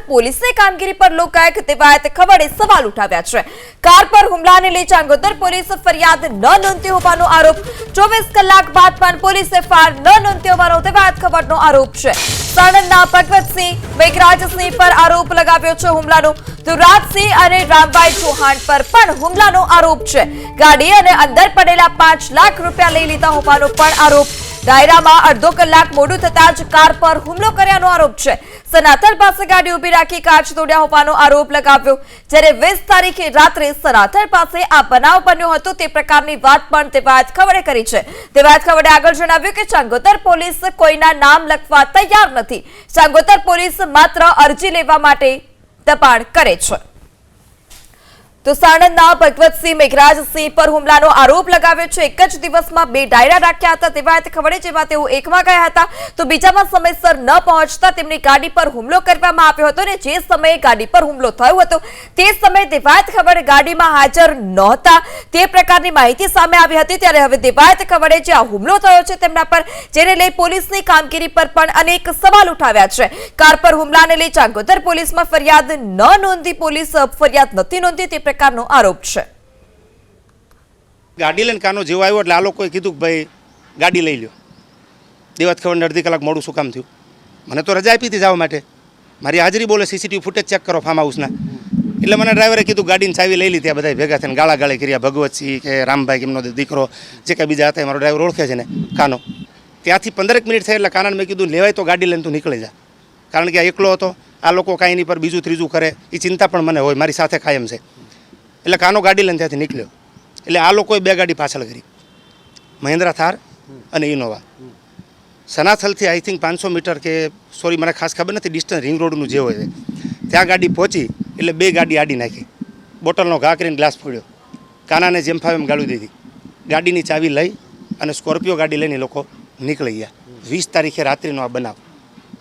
પોલીસની કામગીરી પર લોકાએ કહેવાય ખબરે સવાલ ઉઠાવ્યા છે। કાર પર હુમલાને લઈ ચાંગોદર પોલીસ ફરિયાદ ન નોંધી હોવાનો આરોપ। 24 કલાક બાદ પણ પોલીસે ફાર ન નોંધી હોવાનો કહેવાય ખબરનો આરોપ છે। સાણંદના ભગવતસિંહ મેઘરાજસિંહ પર આરોપ લગાવ્યો છે હુમલાનો। ધુરાજસિંહ અને રામભાઈ ચૌહાણ પર પણ હુમલાનો આરોપ છે। ગાડી અને અંદર પડેલા 5 લાખ રૂપિયા લઈ લીધા હોવાનો પણ આરોપ। દાયરામાં અડધો કલાક મોડું થતા જ કાર પર હુમલો કર્યાનો આરોપ છે। સનાથલ પાસે ગાડી ઉભી રાખી કાચ તોડ્યા હોવાનો આરોપ લગાવ્યો। જ્યારે 20 તારીખે રાત્રે સનાથલ પાસે આ બનાવ બન્યો હતો તે પ્રકારની વાત પણ તેવાત ખબરે કરી છે। તેવાત ખબરે આગળ જણાવ્યું કે ચાંગોદર પોલીસ કોઈના નામ લખવા તૈયાર નથી। ચાંગોદર પોલીસ માત્ર અરજી લેવા માટે દબાણ કરે છે। તો સાણંદના ભગવતસિંહ મેઘરાજસિંહ પર હુમલાનો આરોપ લગાવ્યો છે। એક જ દિવસમાં 2 ડાયરા રાખ્યા હતા તેવાત ખબરે જેમાં તેઓ એકમાં ગયા હતા તો બીજામાં સમયસર ન પહોંચતા તેમની ગાડી પર હુમલો કરવામાં આવ્યો હતો અને જે સમયે ગાડી પર હુમલો થયો હતો તે સમયે દેવાયત ખબર ગાડીમાં હાજર નહોતા તે પ્રકારની માહિતી સામે આવી હતી। ત્યારે હવે દેવાયત ખબરે જે આ હુમલો થયો છે તેમના પર જેને લઈ પોલીસની કામગીરી પર પણ અનેક સવાલ ઉઠાવ્યા છે। કાર પર હુમલાને લઈ ચાંગોદર પોલીસમાં ફરિયાદ ન નોંધી પોલીસ ફરિયાદ નથી નોંધી તે નો આરોપ છે। ગાડી લઈને કાનો જેવો આવ્યો એટલે આ લોકોએ કીધું કે ભાઈ ગાડી લઈ લ્યો। દેવાત ખબર અડધી કલાક મોડું શું કામ થયું? મને તો રજા આપી હતી જવા માટે, મારી હાજરી બોલે સીસીટીવી ફૂટેજ ચેક કરો ફાર્મ હાઉસના। એટલે મને ડ્રાઈવરે કીધું ગાડીની ચાવી લઈ લીધી। આ બધા ભેગા થઈને ગાળા ગાળી કર્યા। ભગવતસિંહ કે રામભાઈ એમનો દીકરો જે કાંઈ બીજા હતા મારો ડ્રાઈવર ઓળખે છે ને કાનો। ત્યાંથી 15 મિનિટ થઈ એટલે કાનાને મેં કીધું લેવાય તો ગાડી લઈને તું નીકળી જા, કારણ કે આ એકલો હતો। આ લોકો કાંઈ એની પર બીજું ત્રીજું કરે એ ચિંતા પણ મને હોય, મારી સાથે કાયમ છે। એટલે કાનો ગાડી લઈને ત્યાંથી નીકળ્યો। એટલે આ લોકોએ 2 ગાડી પાછળ કરી, મહિન્દ્રા થાર અને ઇનોવા। સનાથલથી આઈ થિંક 500 મીટર કે સોરી મને ખાસ ખબર નથી ડિસ્ટન્સ રિંગ રોડનું જે હોય ત્યાં ગાડી પહોંચી એટલે 2 ગાડી આડી નાખી। બોટલનો ઘા કરીને ગ્લાસ ફોડ્યો। કાનાને જેમ ફાવે એમ ગાળું દીધી। ગાડીની ચાવી લઈ અને સ્કોર્પિયો ગાડી લઈને લોકો નીકળી ગયા। 20 તારીખે રાત્રિનો આ બનાવ।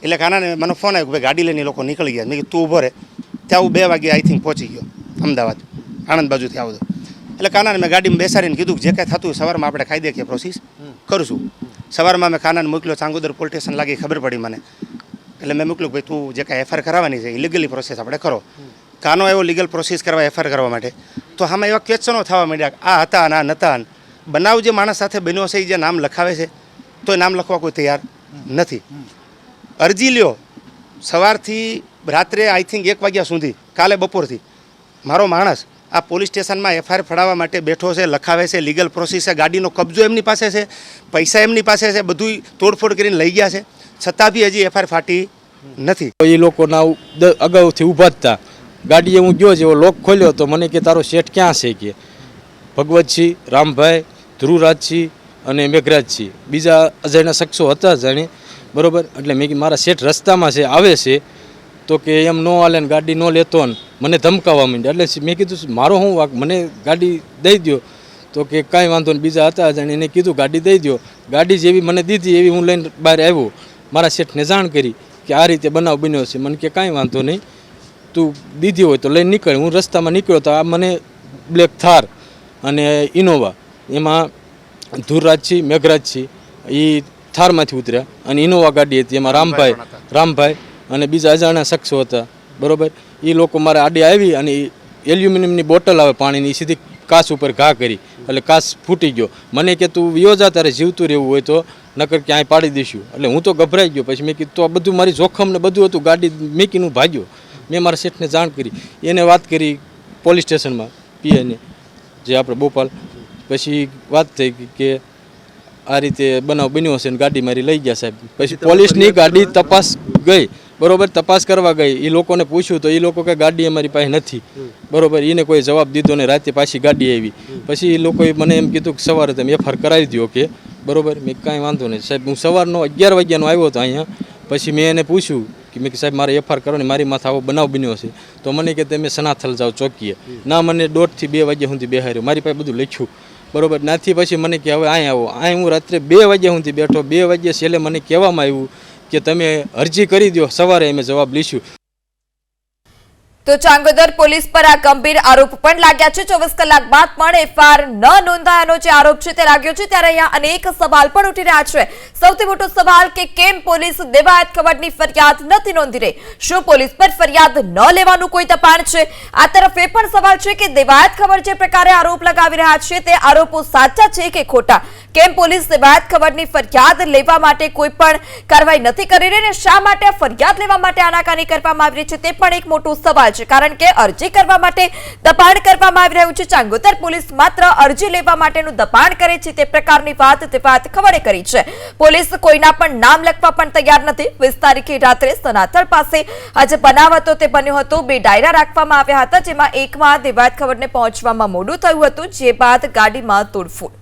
એટલે કાનાને મને ફોન આવ્યો કે ભાઈ ગાડી લઈને લોકો નીકળી ગયા। મેં કીધું તું ઊભો રહે। ત્યાં હું 2 વાગે આઈ થિંક પહોંચી ગયો અમદાવાદ, આણંદ બાજુથી આવતો। એટલે કાનાને મેં ગાડીમાં બેસાડીને કીધું જે કાંઈ થતું સવારમાં આપણે કાયદેકીય પ્રોસેસ કરશું। સવારમાં મેં કાનાને મોકલ્યો ચાંગોદર પોલીસ સ્ટેશન લાગી ખબર પડી મને। એટલે મેં મોકલ્યું ભાઈ તું જે કાંઈ એફઆઈઆર કરાવવાની છે ઇલીગલી પ્રોસેસ આપણે કરો। કાનો એવો લીગલ પ્રોસેસ કરવા એફઆઈઆર કરવા માટે તો આમાં એવા ક્વેશ્ચનો થવા માંડ્યા આ હતા અને આ નહોતા। બનાવ જે માણસ સાથે બન્યો છે એ જે નામ લખાવે છે તો એ નામ લખવા કોઈ તૈયાર નથી। અરજી લ્યો સવારથી રાત્રે આઈ થિંક 1 વાગ્યા સુધી કાલે બપોરથી મારો માણસ આ પોલીસ સ્ટેશનમાં એફઆઈઆર ફડાવવા માટે બેઠો છે, લખાવે છે, લીગલ પ્રોસેસ છે, ગાડીનો કબજો એમની પાસે છે, પૈસા એમની પાસે છે, બધું તોડફોડ કરીને લઈ ગયા છે, છતાં બી હજી એફઆઈઆર ફાટી નથી। એ લોકોના અગાઉથી ઊભા હતા। ગાડીએ હું ગયો જેવો લોક ખોલ્યો તો મને કે તારો શેઠ ક્યાં છે કે ભગવતસિંહ, રામભાઈ, ધ્રુવરાજસિંહ અને મેઘરાજસિંહ બીજા અજાણ્યા શખ્સો હતા જાણે બરાબર। એટલે મેં કે મારા શેઠ રસ્તામાં છે આવે છે તો કે એમ ન હાલે ને ગાડી ન લેતો ને મને ધમકાવવા માંડ્યા। એટલે મેં કીધું મારો શું વાક, મને ગાડી દઈ દો તો કે કાંઈ વાંધો નહીં। બીજા હતા જાણે એને કીધું ગાડી દઈ દો। ગાડી જેવી મને દીધી એવી હું લઈને બહાર આવ્યો, મારા શેઠને જાણ કરી કે આ રીતે બનાવ બન્યો છે। મને કે કાંઈ વાંધો નહીં તું દીધી હોય તો લઈને નીકળ। હું રસ્તામાં નીકળ્યો તો આ મને બ્લેક થાર અને ઇનોવા એમાં ધુરાજસિંહ મેઘરાજસિંહ એ થારમાંથી ઉતર્યા અને ઇનોવા ગાડી હતી એમાં રામભાઈ અને બીજા અજાણ્યા શખ્સો હતા બરાબર। એ લોકો મારે આડી આવી અને એલ્યુમિનિયમની બોટલ આવે પાણીની સીધી કાચ ઉપર ઘા કરી એટલે કાચ ફૂટી ગયો। મને કે તું યોજા તારે જીવતું રહેવું હોય તો નકર ક્યાંય પાડી દઈશું। એટલે હું તો ગભરાઈ ગયો। પછી મેં કીધું તો આ બધું મારી જોખમ ને બધું હતું, ગાડી મેકીને ભાગ્યો। મેં મારા શેઠને જાણ કરી, એને વાત કરી પોલીસ સ્ટેશનમાં પીઆઈને જે આપણે ભોપાલ। પછી વાત થઈ કે આ રીતે બનાવ બન્યો છે ને ગાડી મારી લઈ ગયા સાહેબ। પછી પોલીસની ગાડી તપાસ ગઈ બરોબર, તપાસ કરવા ગઈ, એ લોકોને પૂછ્યું તો એ લોકો કે ગાડી અમારી પાસે નથી બરોબર। એને કોઈ જવાબ દીધો ને રાતે પાછી ગાડી આવી। પછી એ લોકોએ મને એમ કીધું કે સવારે તમે એફઆઈઆર કરાવી દો કે બરોબર। મેં કાંઈ વાંધો નહીં સાહેબ, હું સવારનો 11 વાગ્યાનો આવ્યો હતો અહીંયા। પછી મેં એને પૂછ્યું કે મેં સાહેબ મારે એફઆઈઆર કરવાની, મારી માથે આવો બનાવ બન્યો છે તો મને કે તમે સનાથલ જાઓ ચોકીએ। ના, મને 1:30 થી 2 વાગ્યા સુધી બેહાર્યો, મારી પાસે બધું લખ્યું બરોબર। નાથી પછી મને કે હવે અહીં આવો। અહીં હું રાત્રે 2 વાગ્યા સુધી બેઠો। 2 વાગ્યા છેલ્લે મને કહેવામાં આવ્યું કે તમે અરજી કરી દો, સવારે અમે જવાબ લઈશું। તો ચાંગોદર પોલીસ પર આ ગંભીર આરોપ પણ લાગ્યા છે. 24 કલાક બાદ પણ એફઆઈઆર ન નોંધાયાનો જે આરોપ છે તે લાગ્યો છે, ત્યારે અહીંયા અનેક સવાલ પણ ઉઠી રહ્યા છે. સૌથી મોટો સવાલ કે કેમ પોલીસ દેવાયત ખબરની ફરિયાદ નથી નોંધી રહી? શું પોલીસ પર ફરિયાદ ન લેવાનું કોઈ દબાણ છે? આ તરફ એ પણ સવાલ છે કે દેવાયત ખબર જે પ્રકારે આરોપ લગાવી રહ્યા છે તે આરોપો સાચા છે કે ખોટા? કેમ પોલીસ દેવાયત ખબરની ફરિયાદ લેવા માટે કોઈ પણ કાર્યવાહી નથી કરી રહી, અને શા માટે ફરિયાદ લેવા માટે આનાકાની કરવામાં આવી રહી છે તે પણ એક મોટો સવાલ છે. કારણ કે અરજી કરવા માટે દબાણ કરવામાં આવી રહ્યું છે. ચાંગોદર પોલીસ માત્ર અરજી લેવા માટેનું દબાણ કરે છે તે પ્રકારની વાત દેવાયત ખબરે કરી છે. પોલીસ કોઈના પણ નામ લખવા પણ તૈયાર નથી. 20 તારીખે રાત્રે સનાતળ પાસે આજે બનાવ હતો તે બન્યો હતો. 2 ડાયરા રાખવામાં આવ્યા હતા, જેમાં એકમાં દેવાયત ખબરને પહોંચવામાં મોડું થયું હતું, જે બાદ ગાડીમાં તોડફોડ.